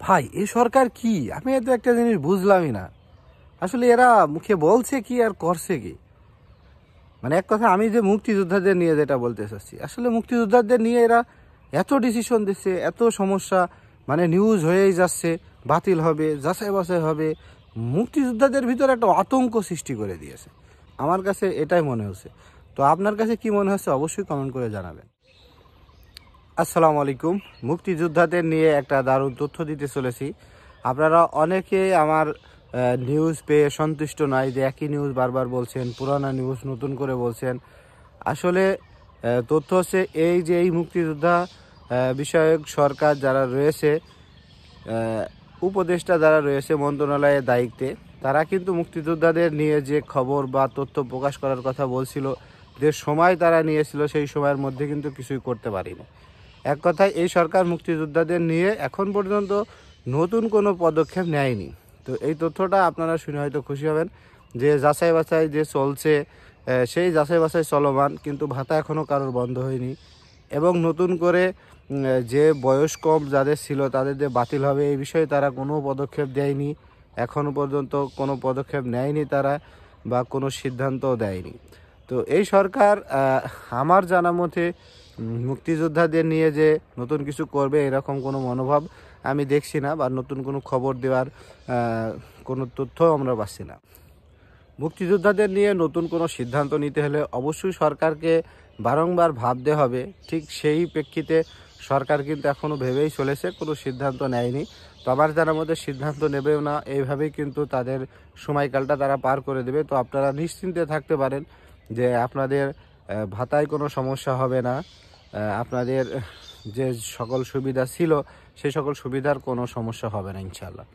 ভাই এই সরকার কি, আমি তো একটা জিনিস বুঝলামই না। আসলে এরা মুখে বলছে কি আর করছে কি? মানে এক কথা, আমি যে মুক্তিযোদ্ধাদের নিয়ে যেটা বলতে চাচ্ছি, আসলে মুক্তিযোদ্ধাদের নিয়ে এরা এত ডিসিশন দিচ্ছে, এত সমস্যা, মানে নিউজ হয়েই যাচ্ছে, বাতিল হবে, যাচাই বাছাই হবে, মুক্তিযোদ্ধাদের ভিতরে একটা আতঙ্ক সৃষ্টি করে দিয়েছে। আমার কাছে এটাই মনে হচ্ছে। তো আপনার কাছে কি মনে হচ্ছে অবশ্যই কমেন্ট করে জানাবেন। আসসালামু আলাইকুম। মুক্তিযোদ্ধাদের নিয়ে একটা দারুণ তথ্য দিতে চলেছি। আপনারা অনেকে আমার নিউজ পেয়ে সন্তুষ্ট নয়, যে একই নিউজ বারবার বলছেন, পুরানা নিউজ নতুন করে বলছেন। আসলে তথ্য হচ্ছে এই যে এই মুক্তিযোদ্ধা বিষয়ক সরকার যারা রয়েছে, উপদেষ্টা যারা রয়েছে মন্ত্রণালয়ের দায়িত্বে, তারা কিন্তু মুক্তিযোদ্ধাদের নিয়ে যে খবর বা তথ্য প্রকাশ করার কথা বলছিল, যে সময় তারা নিয়েছিল, সেই সময়ের মধ্যে কিন্তু কিছুই করতে পারেনি। এক কথায় এই সরকার মুক্তিযোদ্ধাদের নিয়ে এখন পর্যন্ত নতুন কোনো পদক্ষেপ নেয়নি। তো এই তথ্যটা আপনারা শুনে হয়তো খুশি হবেন, যে যাচাই বাছাই যে চলছে, সেই যাচাই বাছাই চলমান, কিন্তু ভাতা এখনও কারোর বন্ধ হয়নি। এবং নতুন করে যে বয়স কম যাদের ছিল তাদের যে বাতিল হবে, এই বিষয়ে তারা কোনো পদক্ষেপ দেয়নি, এখনও পর্যন্ত কোনো পদক্ষেপ নেয়নি তারা, বা কোনো সিদ্ধান্তও দেয়নি। তো এই সরকার আমার জানা মতে মুক্তিযোদ্ধাদের নিয়ে যে নতুন কিছু করবে এরকম কোনো মনোভাব আমি দেখছি না, বা নতুন কোনো খবর দেওয়ার কোনো তথ্য আমরা পাচ্ছি না। মুক্তিযোদ্ধাদের নিয়ে নতুন কোনো সিদ্ধান্ত নিতে হলে অবশ্যই সরকারকে বারংবার ভাবতে হবে। ঠিক সেই প্রেক্ষিতে সরকার কিন্তু এখনও ভেবেই চলেছে, কোনো সিদ্ধান্ত নেয়নি। তো আমার জানার মধ্যে সিদ্ধান্ত নেবেও না, এইভাবেই কিন্তু তাদের সময়কালটা তারা পার করে দেবে। তো আপনারা নিশ্চিন্তে থাকতে পারেন যে আপনাদের ভাতায় কোনো সমস্যা হবে না, আপনাদের যে সকল সুবিধা ছিল সেই সকল সুবিধার কোনো সমস্যা হবে না ইনশাআল্লাহ।